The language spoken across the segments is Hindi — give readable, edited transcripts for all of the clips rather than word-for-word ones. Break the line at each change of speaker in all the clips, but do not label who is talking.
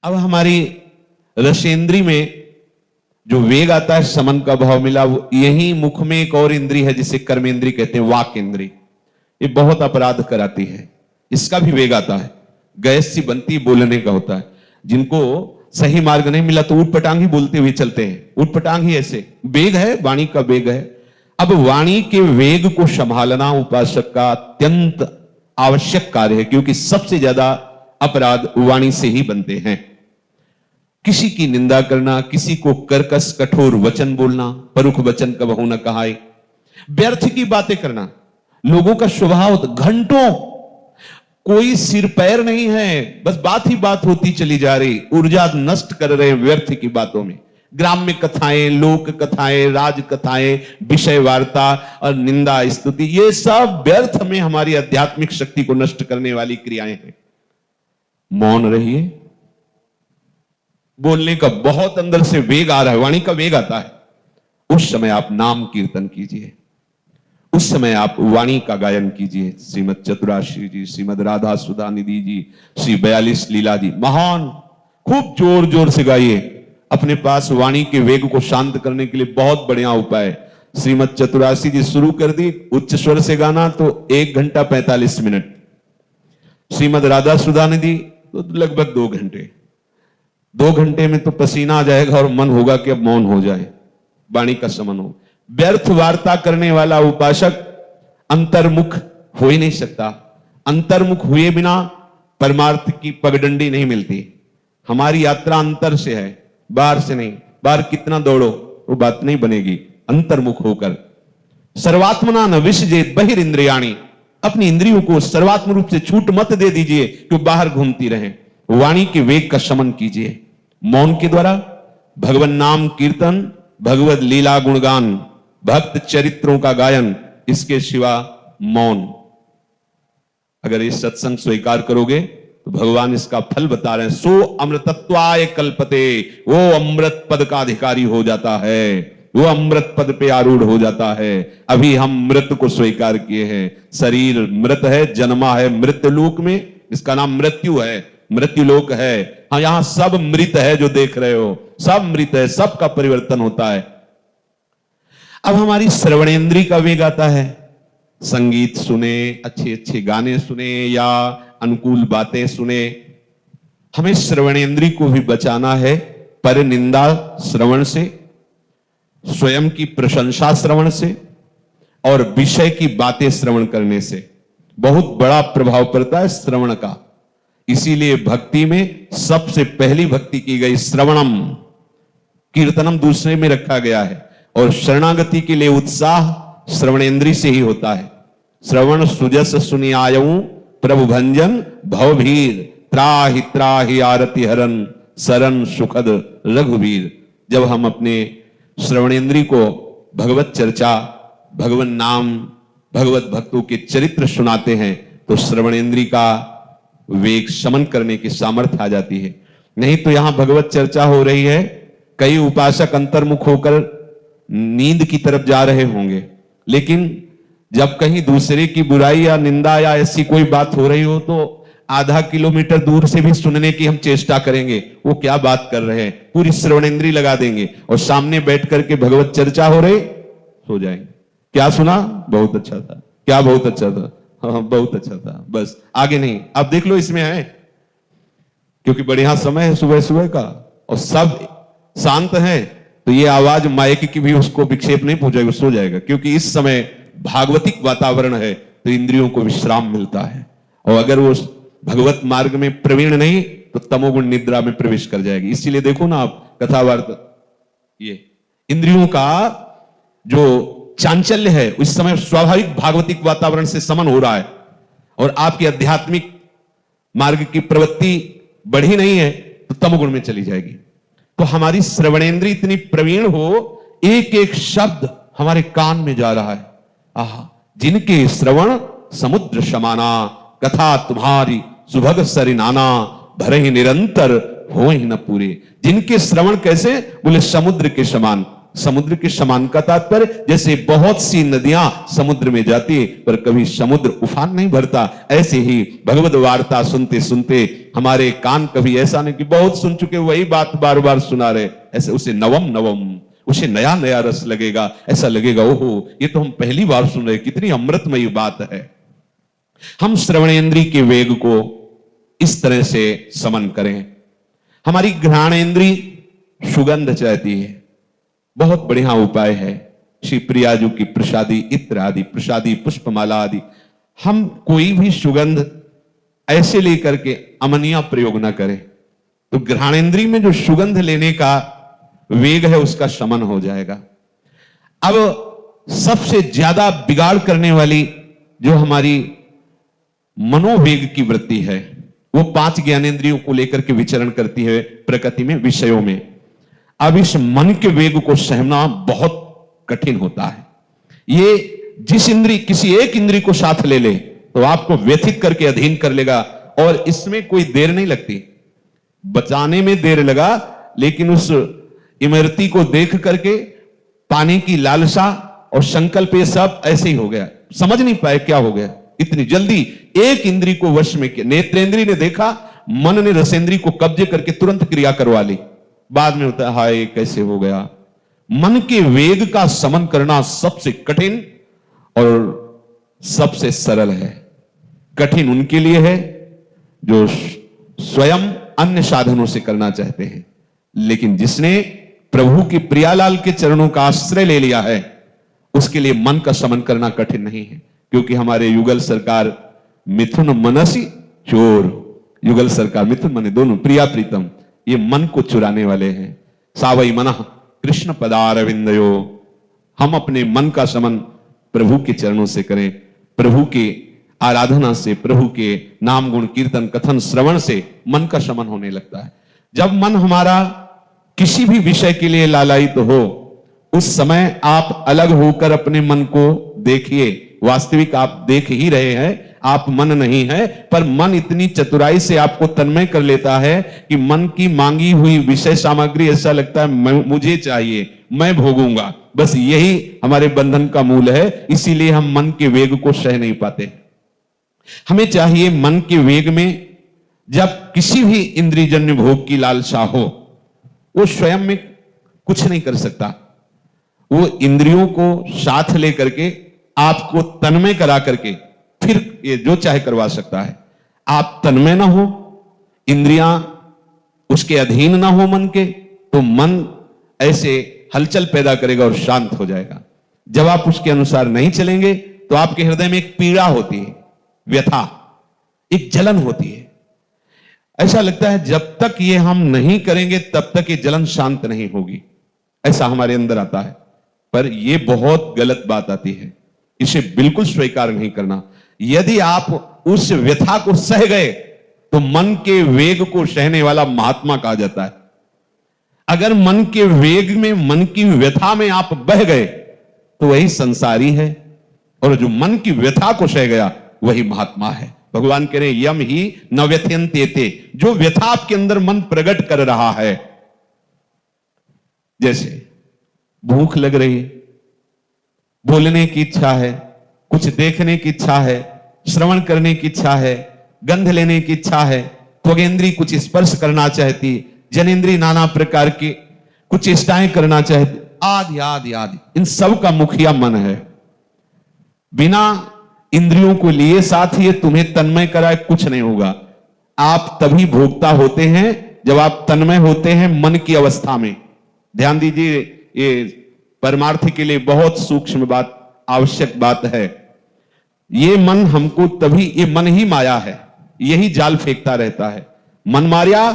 अब हमारी रसेंद्री में जो वेग आता है, समन का भाव मिला, वो यही मुख में एक और इंद्री है जिसे कर्मेंद्री कहते हैं, वाक इंद्री। ये बहुत अपराध कराती है, इसका भी वेग आता है, गैस सी बनती बोलने का होता है। जिनको सही मार्ग नहीं मिला तो ऊट पटांग ही बोलते हुए चलते हैं, ऊट पटांग ही ऐसे। वेग है, वाणी का वेग है। अब वाणी के वेग को संभालना उपासक का अत्यंत आवश्यक कार्य है, क्योंकि सबसे ज्यादा अपराध वाणी से ही बनते हैं। किसी की निंदा करना, किसी को कर्कश कठोर वचन बोलना, परुख वचन कबहु न कहाए, व्यर्थ की बातें करना। लोगों का स्वभाव घंटों कोई सिर पैर नहीं है, बस बात ही बात होती चली जा रही, ऊर्जा नष्ट कर रहे हैं व्यर्थ की बातों में। ग्राम्य कथाएं, लोक कथाएं, राज कथाएं, विषय वार्ता और निंदा स्तुति, ये सब व्यर्थ में हमारी आध्यात्मिक शक्ति को नष्ट करने वाली क्रियाएं हैं। मौन रहिए। बोलने का बहुत अंदर से वेग आ रहा है, वाणी का वेग आता है, उस समय आप नाम कीर्तन कीजिए, उस समय आप वाणी का गायन कीजिए। श्रीमद चतुराशी जी, श्रीमद राधा सुधा निधि जी, श्री 42 लीला जी, महान, खूब जोर जोर से गाइए। अपने पास वाणी के वेग को शांत करने के लिए बहुत बढ़िया उपाय। श्रीमद चतुराशी जी शुरू कर दी, उच्च स्वर से गाना तो 1 घंटा 45 मिनट, श्रीमद राधा सुधा निधि तो लगभग 2 घंटे। 2 घंटे में तो पसीना आ जाएगा और मन होगा कि अब मौन हो जाए, वाणी का समन हो। व्यर्थ वार्ता करने वाला उपासक अंतर्मुख हो ही नहीं सकता। अंतर्मुख हुए बिना परमार्थ की पगडंडी नहीं मिलती। हमारी यात्रा अंतर से है, बाहर से नहीं। बाहर कितना दौड़ो वो बात नहीं बनेगी, अंतर्मुख होकर। सर्वात्मना न विसजेत बहिरिंद्रियाणि, अपनी इंद्रियों को सर्वात्म रूप से छूट मत दे दीजिए कि बाहर घूमती रहें। वाणी के वेग का शमन कीजिए मौन के द्वारा। भगवान नाम कीर्तन, भगवत लीला गुणगान, भक्त चरित्रों का गायन, इसके सिवा मौन। अगर ये सत्संग स्वीकार करोगे तो भगवान इसका फल बता रहे हैं। सो अमृतत्वाय कल्पते, वो अमृत पद का अधिकारी हो जाता है, वो अमृत पद पे आरूढ़ हो जाता है। अभी हम मृत को स्वीकार किए हैं। शरीर मृत है, जन्मा है मृत्यु लोक में, इसका नाम मृत्यु है, मृत्यु लोक है। हाँ, यहां सब मृत है, जो देख रहे हो सब मृत है, सबका परिवर्तन होता है। अब हमारी श्रवणेंद्री का वेग आता है। संगीत सुने, अच्छे अच्छे गाने सुने या अनुकूल बातें सुने। हमें श्रवणेंद्री को भी बचाना है पर निंदा श्रवण से, स्वयं की प्रशंसा श्रवण से और विषय की बातें श्रवण करने से। बहुत बड़ा प्रभाव पड़ता है श्रवण का। इसीलिए भक्ति में सबसे पहली भक्ति की गई श्रवणम, कीर्तनम दूसरे में रखा गया है। और शरणागति के लिए उत्साह श्रवणेंद्री से ही होता है। श्रवण सुजस सुनि आयऊ प्रभु भंजन भवभीर, त्राहि त्राहि आरति हरन सरन सुखद रघुवीर। जब हम अपने श्रवणेंद्री को भगवत चर्चा, भगवान नाम, भगवत भक्तों के चरित्र सुनाते हैं तो श्रवणेंद्री का वेग शमन करने की सामर्थ्य आ जाती है। नहीं तो यहां भगवत चर्चा हो रही है, कई उपासक अंतर्मुख होकर नींद की तरफ जा रहे होंगे, लेकिन जब कहीं दूसरे की बुराई या निंदा या ऐसी कोई बात हो रही हो तो आधा किलोमीटर दूर से भी सुनने की हम चेष्टा करेंगे, वो क्या बात कर रहे हैं, पूरी श्रवणेंद्री लगा देंगे और सामने बैठ करके भगवत चर्चा हो रही, सो जाएंगे। क्या सुना? बहुत अच्छा था। क्या बहुत अच्छा था? हाँ, बहुत अच्छा था, बस आगे नहीं। अब देख लो इसमें है, क्योंकि बढ़िया समय है सुबह सुबह का और सब शांत है, तो ये आवाज माइक की भी उसको विक्षेप नहीं पहुंचाएगी, सो जाएगा। क्योंकि इस समय भागवतिक वातावरण है तो इंद्रियों को विश्राम मिलता है। और अगर वो भगवत मार्ग में प्रवीण नहीं तो तमोगुण निद्रा में प्रवेश कर जाएगी। इसीलिए देखो ना आप कथावार्ता, ये इंद्रियों का जो चांचल्य है उस समय स्वाभाविक भागवतिक वातावरण से समन हो रहा है और आपकी आध्यात्मिक मार्ग की प्रवृत्ति बढ़ी नहीं है तो तमोगुण में चली जाएगी। तो हमारी श्रवणेंद्री इतनी प्रवीण हो, एक एक शब्द हमारे कान में जा रहा है। आहा, जिनके श्रवण समुद्र समाना, कथा तुम्हारी सुभग सरिनाना, भरे ही निरंतर हो ही न पूरे। जिनके श्रवण कैसे? बोले समुद्र के समान, समुद्र के समान का तात्पर्य जैसे बहुत सी नदियां समुद्र में जाती है पर कभी समुद्र उफान नहीं भरता, ऐसे ही भगवद वार्ता सुनते सुनते हमारे कान कभी ऐसा नहीं कि बहुत सुन चुके वही बात बार बार सुना रहे, ऐसे उसे नवम नवम, उसे नया नया रस लगेगा, ऐसा लगेगा ओहो ये तो हम पहली बार सुन रहे, कितनी अमृतमयी बात है। हम श्रवणेन्द्रिय के वेग को इस तरह से समन करें। हमारी घ्राणेन्द्रिय सुगंध चाहती है, बहुत बढ़िया उपाय है श्री प्रियाजू की प्रसादी इत्र आदि, प्रसादी पुष्पमाला आदि। हम कोई भी सुगंध ऐसे लेकर के अमनिया प्रयोग ना करें तो घ्राणेन्द्रिय में जो सुगंध लेने का वेग है उसका शमन हो जाएगा। अब सबसे ज्यादा बिगाड़ करने वाली जो हमारी मनोवेग की वृत्ति है वो 5 ज्ञानेंद्रियों को लेकर के विचरण करती है प्रकृति में, विषयों में। अब इस मन के वेग को सहना बहुत कठिन होता है। ये जिस इंद्री किसी एक इंद्री को साथ ले ले तो आपको व्यथित करके अधीन कर लेगा और इसमें कोई देर नहीं लगती। बचाने में देर लगा लेकिन उस इमरती को देख करके पाने की लालसा और संकल्प ये सब ऐसे ही हो गया, समझ नहीं पाए क्या हो गया। इतनी जल्दी एक इंद्री को वश में किया, नेत्रेंद्री ने देखा, मन ने रसेंद्री को कब्जे करके तुरंत क्रिया करवा ली, बाद में होता है हाय कैसे हो गया। मन के वेग का समन करना सबसे कठिन और सबसे सरल है। कठिन उनके लिए है जो स्वयं अन्य साधनों से करना चाहते हैं, लेकिन जिसने प्रभु की प्रियालाल के चरणों का आश्रय ले लिया है उसके लिए मन का समन करना कठिन नहीं है। क्योंकि हमारे युगल सरकार मिथुन मनसी चोर, युगल सरकार मिथुन मने दोनों प्रिया प्रीतम, ये मन को चुराने वाले हैं। सावई मन कृष्ण पदारविंदयो, हम अपने मन का समन प्रभु के चरणों से करें, प्रभु के आराधना से, प्रभु के नाम गुण कीर्तन कथन श्रवण से मन का समन होने लगता है। जब मन हमारा किसी भी विषय के लिए लालायित हो उस समय आप अलग होकर अपने मन को देखिए। वास्तविक आप देख ही रहे हैं, आप मन नहीं है, पर मन इतनी चतुराई से आपको तन्मय कर लेता है कि मन की मांगी हुई विषय सामग्री ऐसा लगता है मुझे चाहिए, मैं भोगूंगा। बस यही हमारे बंधन का मूल है, इसीलिए हम मन के वेग को सह नहीं पाते। हमें चाहिए मन के वेग में जब किसी भी इंद्रियजन्य भोग की लालसा हो, वो स्वयं में कुछ नहीं कर सकता, वो इंद्रियों को साथ लेकर के आपको तन्मय करा करके फिर ये जो चाहे करवा सकता है। आप तन्मय ना हो, इंद्रियां उसके अधीन ना हो मन के, तो मन ऐसे हलचल पैदा करेगा और शांत हो जाएगा। जब आप उसके अनुसार नहीं चलेंगे तो आपके हृदय में एक पीड़ा होती है, व्यथा, एक जलन होती है। ऐसा लगता है जब तक ये हम नहीं करेंगे तब तक ये जलन शांत नहीं होगी, ऐसा हमारे अंदर आता है। पर ये बहुत गलत बात आती है, इसे बिल्कुल स्वीकार नहीं करना। यदि आप उस व्यथा को सह गए तो मन के वेग को सहने वाला महात्मा कहा जाता है। अगर मन के वेग में, मन की व्यथा में आप बह गए तो वही संसारी है, और जो मन की व्यथा को सह गया वही महात्मा है। भगवान कह रहे यम ही न व्यथयन्ते, जो व्यथा आपके अंदर मन प्रकट कर रहा है, जैसे भूख लग रही है, बोलने की इच्छा है, कुछ देखने की इच्छा है, श्रवण करने की इच्छा है, गंध लेने की इच्छा है, त्वगेंद्री कुछ स्पर्श करना चाहती, जनेन्द्री नाना प्रकार की कुछ चेष्टाएं करना चाहती, आदि आदि आदि, इन सब का मुखिया मन है। बिना इंद्रियों को लिए साथ ही तुम्हें तन्मय कराए कुछ नहीं होगा। आप तभी भोक्ता होते हैं जब आप तन्मय होते हैं मन की अवस्था में। ध्यान दीजिए, ये परमार्थ के लिए बहुत सूक्ष्म बात, आवश्यक बात है। ये मन हमको तभी, ये मन ही माया है, यही जाल फेंकता रहता है। मन मारिया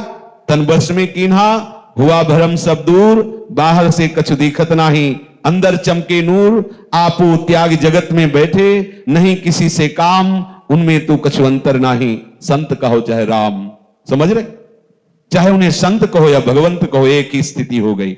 तन बस में कीन्हा, हुआ भरम सब दूर, बाहर से कछु दिखत नाही, अंदर चमके नूर, आपो त्याग जगत में बैठे, नहीं किसी से काम, उनमें तो कछु अंतर नाही, संत कहो चाहे राम। समझ रहे, चाहे उन्हें संत कहो या भगवंत कहो, एक ही स्थिति हो गई।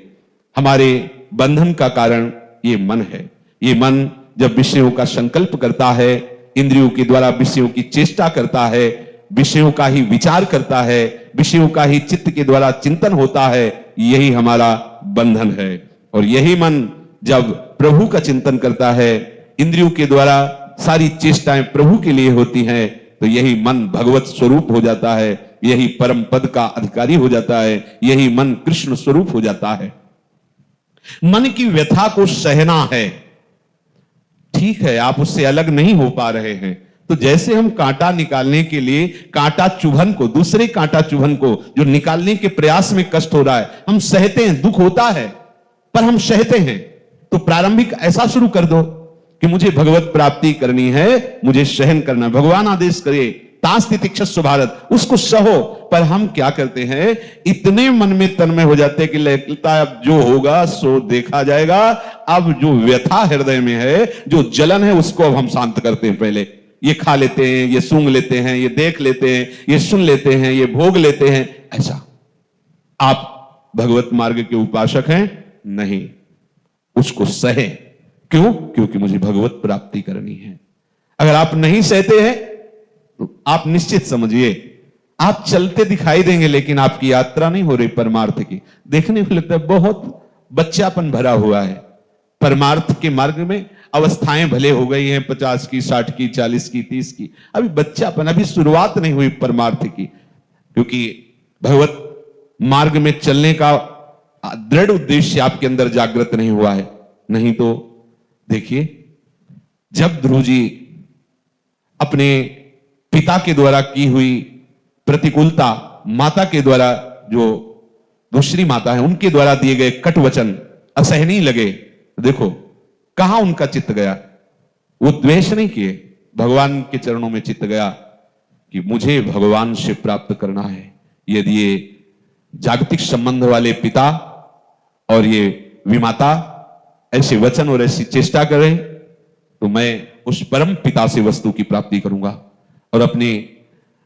हमारे बंधन का कारण ये मन है। ये मन जब विषयों का संकल्प करता है, इंद्रियों के द्वारा विषयों की चेष्टा करता है, विषयों का ही विचार करता है, विषयों का ही चित्त के द्वारा चिंतन होता है, यही हमारा बंधन है। और यही मन जब प्रभु का चिंतन करता है, इंद्रियों के द्वारा सारी चेष्टाएं प्रभु के लिए होती हैं, तो यही मन भगवत स्वरूप हो जाता है, यही परम पद का अधिकारी हो जाता है, यही मन कृष्ण स्वरूप हो जाता है। मन की व्यथा को सहना है। ठीक है, आप उससे अलग नहीं हो पा रहे हैं, तो जैसे हम कांटा निकालने के लिए कांटा चुभन को, दूसरे कांटा चुभन को जो निकालने के प्रयास में कष्ट हो रहा है, हम सहते हैं, दुख होता है पर हम सहते हैं। तो प्रारंभिक ऐसा शुरू कर दो कि मुझे भगवत प्राप्ति करनी है, मुझे सहन करना, भगवान आदेश करे तास्ति तिक्षस्व भारत, उसको सहो। पर हम क्या करते हैं, इतने मन में तन्मय हो जाते हैं कि लगता है अब जो होगा सो देखा जाएगा। अब जो व्यथा हृदय में है, जो जलन है, उसको अब हम शांत करते हैं। पहले ये खा लेते हैं, ये सूंघ लेते हैं, ये देख लेते हैं, ये सुन लेते हैं, ये भोग लेते हैं। ऐसा आप भगवत मार्ग के उपासक हैं नहीं, उसको सहे। क्यों? क्योंकि मुझे भगवत प्राप्ति करनी है। अगर आप नहीं सहते हैं तो आप निश्चित समझिए आप चलते दिखाई देंगे, लेकिन आपकी यात्रा नहीं हो रही परमार्थ की। देखने को लगता है बहुत बच्चापन भरा हुआ है परमार्थ के मार्ग में। अवस्थाएं भले हो गई हैं 50 की, 60 की, 40 की, 30 की, अभी बच्चापन, अभी शुरुआत नहीं हुई परमार्थ की। क्योंकि भगवत मार्ग में चलने का दृढ़ उद्देश्य आपके अंदर जागृत नहीं हुआ है। नहीं तो देखिए, जब ध्रुव जी अपने पिता के द्वारा की हुई प्रतिकूलता, माता के द्वारा, जो दूसरी माता है उनके द्वारा दिए गए कट वचन असहनीय लगे, देखो कहां उनका चित्त गया। वो द्वेष नहीं किए, भगवान के चरणों में चित्त गया कि मुझे भगवान से प्राप्त करना है। यदि ये जागतिक संबंध वाले पिता और ये विमाता ऐसे वचन और ऐसी चेष्टा करें, तो मैं उस परम पिता से वस्तु की प्राप्ति करूंगा। और अपनी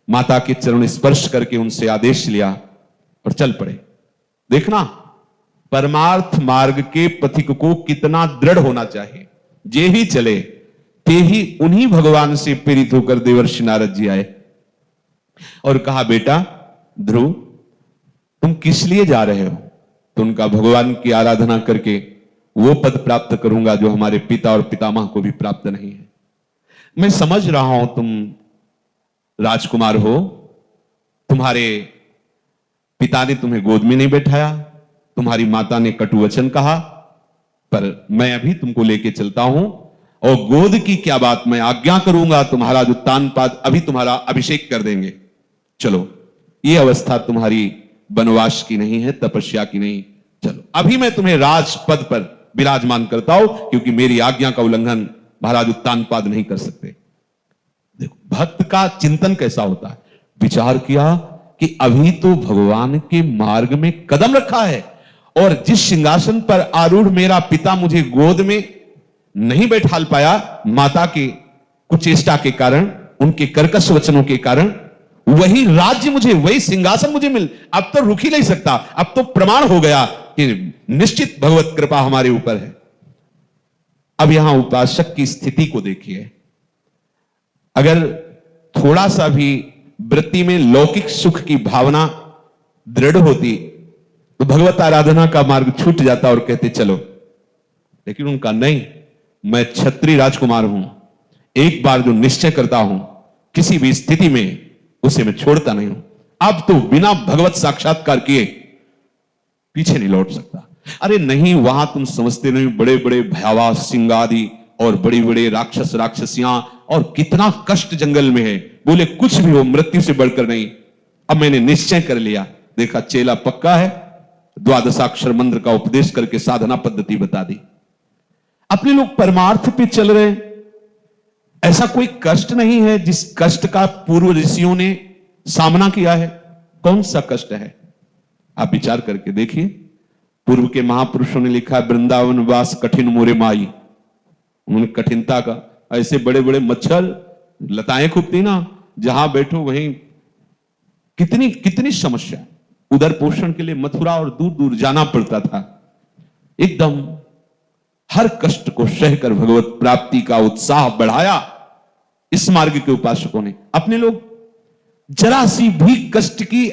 माता के चरण स्पर्श करके उनसे आदेश लिया और चल पड़े। देखना परमार्थ मार्ग के पथिक को कितना दृढ़ होना चाहिए। जे ही चले ते ही उन्हीं भगवान से प्रेरित होकर देवर्षि नारद जी आए और कहा, बेटा ध्रुव तुम किस लिए जा रहे हो? तो उनका, भगवान की आराधना करके वो पद प्राप्त करूंगा जो हमारे पिता और पितामह को भी प्राप्त नहीं है। मैं समझ रहा हूं तुम राजकुमार हो, तुम्हारे पिता ने तुम्हें गोद में नहीं बैठाया, तुम्हारी माता ने कटु वचन कहा, पर मैं अभी तुमको लेके चलता हूं और गोद की क्या बात, मैं आज्ञा करूंगा, तुम्हारा जो तानपाद अभी तुम्हारा अभिषेक कर देंगे। चलो, ये अवस्था तुम्हारी वनवास की नहीं है, तपस्या की नहीं। चलो अभी मैं तुम्हें राजपद पर विराजमान करता हूं, क्योंकि मेरी आज्ञा का उल्लंघन महाराज उत्तानपाद नहीं कर सकते। देखो भक्त का चिंतन कैसा होता है। विचार किया कि अभी तो भगवान के मार्ग में कदम रखा है और जिस सिंहासन पर आरूढ़ मेरा पिता मुझे गोद में नहीं बैठा पाया, माता के कुचेष्टा के कारण, उनके कर्कश वचनों के कारण, वही राज्य मुझे, वही सिंहासन मुझे मिल, अब तो रुक ही नहीं सकता। अब तो प्रमाण हो गया कि निश्चित भगवत कृपा हमारे ऊपर है। अब यहां उपासक की स्थिति को देखिए। अगर थोड़ा सा भी वृत्ति में लौकिक सुख की भावना दृढ़ होती तो भगवत आराधना का मार्ग छूट जाता और कहते चलो। लेकिन उनका नहीं, मैं क्षत्रिय राजकुमार हूं, एक बार जो निश्चय करता हूं किसी भी स्थिति में उसे मैं छोड़ता नहीं हूं। अब तो बिना भगवत साक्षात्कार किए पीछे नहीं लौट सकता। अरे नहीं, वहां तुम समझते नहीं, बड़े बड़े भयावह सिंह आदि और बड़ी बड़े राक्षस राक्षसियां और कितना कष्ट जंगल में है। बोले कुछ भी हो, मृत्यु से बढ़कर नहीं। अब मैंने निश्चय कर लिया, देखा चेला पक्का है, द्वादशाक्षर मंत्र का उपदेश करके साधना पद्धति बता दी। अपने लोग परमार्थ पे चल रहे। ऐसा कोई कष्ट नहीं है जिस कष्ट का पूर्व ऋषियों ने सामना किया है। कौन सा कष्ट है? आप विचार करके देखिए। पूर्व के महापुरुषों ने लिखा, वृंदावन वास कठिन मोरे माई। उन्होंने कठिनता का, ऐसे बड़े बड़े मच्छर लताएं खूबती ना, जहां बैठो वहीं कितनी कितनी समस्या। उधर पोषण के लिए मथुरा और दूर दूर जाना पड़ता था। एकदम हर कष्ट को सहकर भगवत प्राप्ति का उत्साह बढ़ाया इस मार्ग के उपासकों ने। अपने लोग जरा सी भी कष्ट की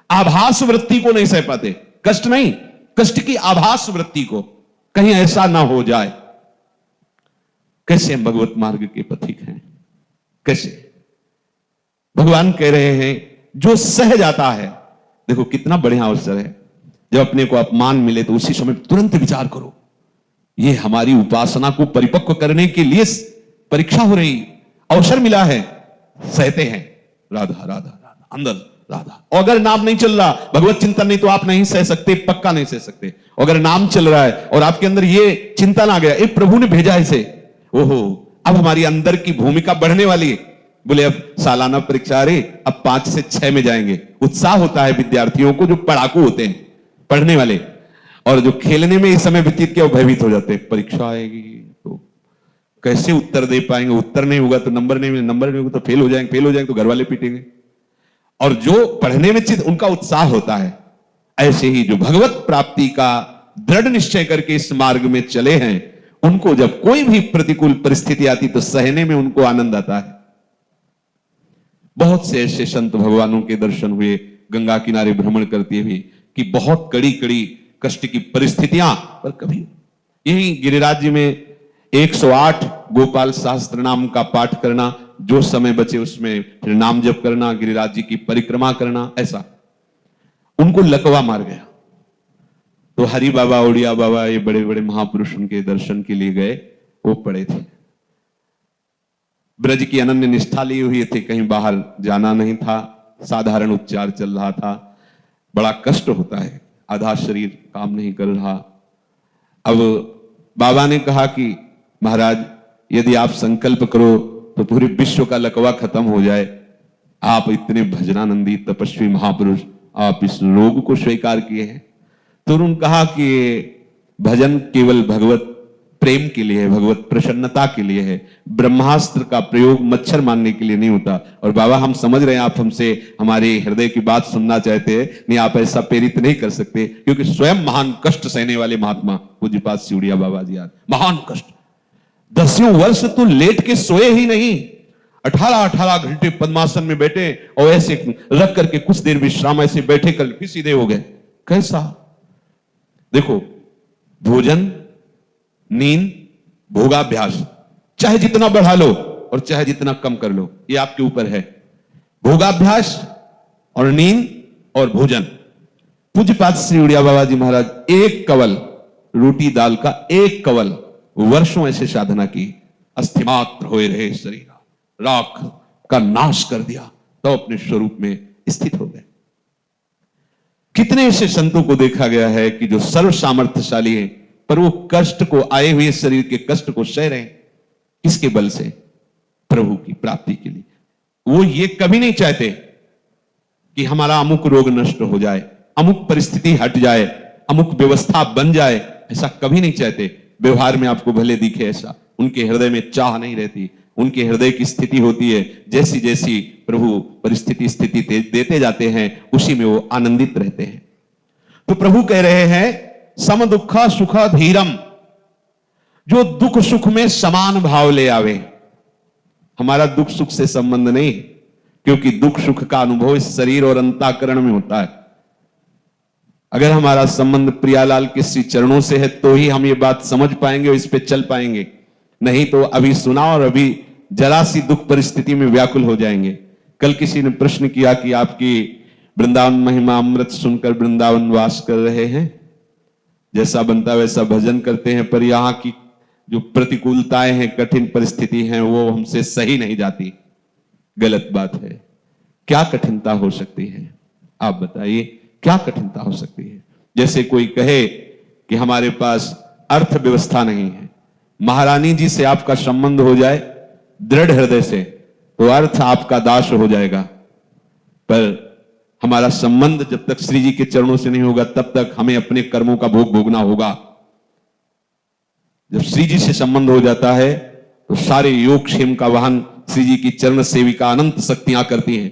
आभास वृत्ति को नहीं सह पाते। कष्ट नहीं, कष्ट की आभास वृत्ति को। कहीं ऐसा ना हो जाए। कैसे हम भगवत मार्ग के पथिक हैं? कैसे? भगवान कह रहे हैं जो सह जाता है, देखो कितना बढ़िया अवसर है, जब अपने को अपमान मिले तो उसी समय तुरंत विचार करो, ये हमारी उपासना को परिपक्व करने के लिए परीक्षा हो रही, अवसर मिला है, सहते हैं। राधा राधा राधा, अंदर राधा। और अगर नाम नहीं चल रहा, भगवत चिंतन नहीं, तो आप नहीं सह सकते, पक्का नहीं सह सकते। अगर नाम चल रहा है और आपके अंदर ये चिंतन आ गया, एक प्रभु ने भेजा इसे, ओहो अब हमारी अंदर की भूमिका बढ़ने वाली है। बोले अब सालाना परीक्षा, अरे अब 5 से 6 में जाएंगे। उत्साह होता है विद्यार्थियों को जो पढ़ाकू होते हैं, पढ़ने वाले, और जो खेलने में इस समय व्यतीत किया भयभीत हो जाते हैं। परीक्षा आएगी तो कैसे उत्तर दे पाएंगे, उत्तर नहीं होगा तो नंबर नहीं, नंबर नहीं होगा तो फेल हो जाएंगे, फेल हो जाएंगे तो घर वाले पीटेंगे। और जो पढ़ने में चित उनका उत्साह होता है, ऐसे ही जो भगवत प्राप्ति का दृढ़ निश्चय करके इस मार्ग में चले हैं, उनको जब कोई भी प्रतिकूल परिस्थिति आती तो सहने में उनको आनंद आता है। बहुत से ऐसे संत भगवानों के दर्शन हुए गंगा किनारे भ्रमण करते हुए कि बहुत कड़ी कड़ी कष्ट की परिस्थितियां, पर कभी यही गिरिराज जी में 108 गोपाल सहस्त्र नाम का पाठ करना, जो समय बचे उसमें फिर नाम जप करना, गिरिराज जी की परिक्रमा करना, ऐसा उनको लकवा मार गया। तो हरि बाबा, ओडिया बाबा, ये बड़े बड़े महापुरुष उनके दर्शन के लिए गए, वो पड़े थे। ब्रज की अनन्य निष्ठा लिए हुए थे, कहीं बाहर जाना नहीं था, साधारण उपचार चल रहा था। बड़ा कष्ट होता है, आधा शरीर काम नहीं कर रहा। अब बाबा ने कहा कि महाराज यदि आप संकल्प करो तो पूरे विश्व का लकवा खत्म हो जाए। आप इतने भजनानंदी तपस्वी महापुरुष, आप इस रोग को स्वीकार किए हैं। तो उन्होंने कहा कि भजन केवल भगवत प्रेम के लिए है, भगवत प्रसन्नता के लिए है। ब्रह्मास्त्र का प्रयोग मच्छर मारने के लिए नहीं होता। और बाबा हम समझ रहे हैं आप हमसे हमारे हृदय की बात सुनना चाहते हैं, नहीं आप ऐसा प्रेरित नहीं कर सकते, क्योंकि स्वयं महान कष्ट सहने वाले महात्मा पूज्यपाद सिउड़िया बाबा जी आज महान कष्ट, 10 वर्ष तो लेट के सोए ही नहीं, 18 घंटे पद्मासन में बैठे और ऐसे रख करके कुछ देर विश्राम, ऐसे बैठे कर फिर सीधे हो गए। कैसा? देखो, भोजन, नींद, भोगाभ्यास चाहे जितना बढ़ा लो और चाहे जितना कम कर लो, ये आपके ऊपर है। भोगाभ्यास और नींद और भोजन। पूज्यपाद श्री उड़िया बाबा जी महाराज एक कवल रोटी दाल का एक कवल वर्षों ऐसे साधना की, अस्थिमात्र होए रहे शरीर, राख का नाश कर दिया, तो अपने स्वरूप में स्थित हो गए। कितने ऐसे संतों को देखा गया है कि जो सर्व सामर्थ्यशाली है, पर वो कष्ट को, आए हुए शरीर के कष्ट को सह रहे हैं। किसके बल से? प्रभु की प्राप्ति के लिए। वो ये कभी नहीं चाहते कि हमारा अमुक रोग नष्ट हो जाए, अमुक परिस्थिति हट जाए, अमुक व्यवस्था बन जाए, ऐसा कभी नहीं चाहते। व्यवहार में आपको भले दिखे ऐसा, उनके हृदय में चाह नहीं रहती। उनके हृदय की स्थिति होती है, जैसी जैसी प्रभु परिस्थिति स्थिति देते जाते हैं, उसी में वो आनंदित रहते हैं। तो प्रभु कह रहे हैं सम दुखा सुखा धीरम, जो दुख सुख में समान भाव ले आवे। हमारा दुख सुख से संबंध नहीं, क्योंकि दुख सुख का अनुभव इस शरीर और अंतःकरण में होता है। अगर हमारा संबंध प्रियालाल के श्री चरणों से है तो ही हम ये बात समझ पाएंगे और इस पे चल पाएंगे, नहीं तो अभी सुना और अभी जरा सी दुख परिस्थिति में व्याकुल हो जाएंगे। कल किसी ने प्रश्न किया कि आपकी वृंदावन महिमा अमृत सुनकर वृंदावन वास कर रहे हैं, जैसा बनता वैसा भजन करते हैं, पर यहां की जो प्रतिकूलताएं हैं, कठिन परिस्थिति हैं, वो हमसे सही नहीं जाती। गलत बात है। क्या कठिनता हो सकती है? आप बताइए, क्या कठिनता हो सकती है? जैसे कोई कहे कि हमारे पास अर्थव्यवस्था नहीं है, महारानी जी से आपका संबंध हो जाए दृढ़ हृदय से, तो अर्थ आपका दास हो जाएगा। पर हमारा संबंध जब तक श्री जी के चरणों से नहीं होगा, तब तक हमें अपने कर्मों का भोग भोगना होगा। जब श्री जी से संबंध हो जाता है तो सारे योग क्षेम का वाहन श्री जी की चरण सेविका अनंत शक्तियां करती हैं।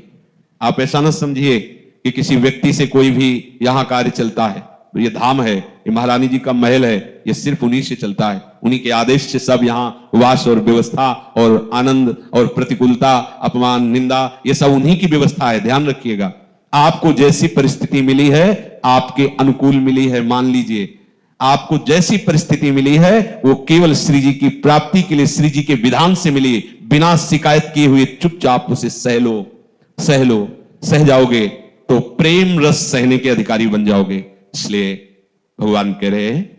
आप ऐसा न समझिए कि किसी व्यक्ति से कोई भी यहां कार्य चलता है। तो ये धाम है, ये महारानी जी का महल है, ये सिर्फ उन्हीं से चलता है। उन्हीं के आदेश से सब यहाँ वास और व्यवस्था और आनंद और प्रतिकूलता, अपमान, निंदा, ये सब उन्हीं की व्यवस्था है। ध्यान रखिएगा, आपको जैसी परिस्थिति मिली है आपके अनुकूल मिली है, मान लीजिए। आपको जैसी परिस्थिति मिली है वो केवल श्री जी की प्राप्ति के लिए, श्री जी के विधान से मिली। बिना शिकायत किए हुए चुपचाप उसे सह लो, सह लो, सह जाओगे तो प्रेम रस सहने के अधिकारी बन जाओगे। इसलिए भगवान कह रहे हैं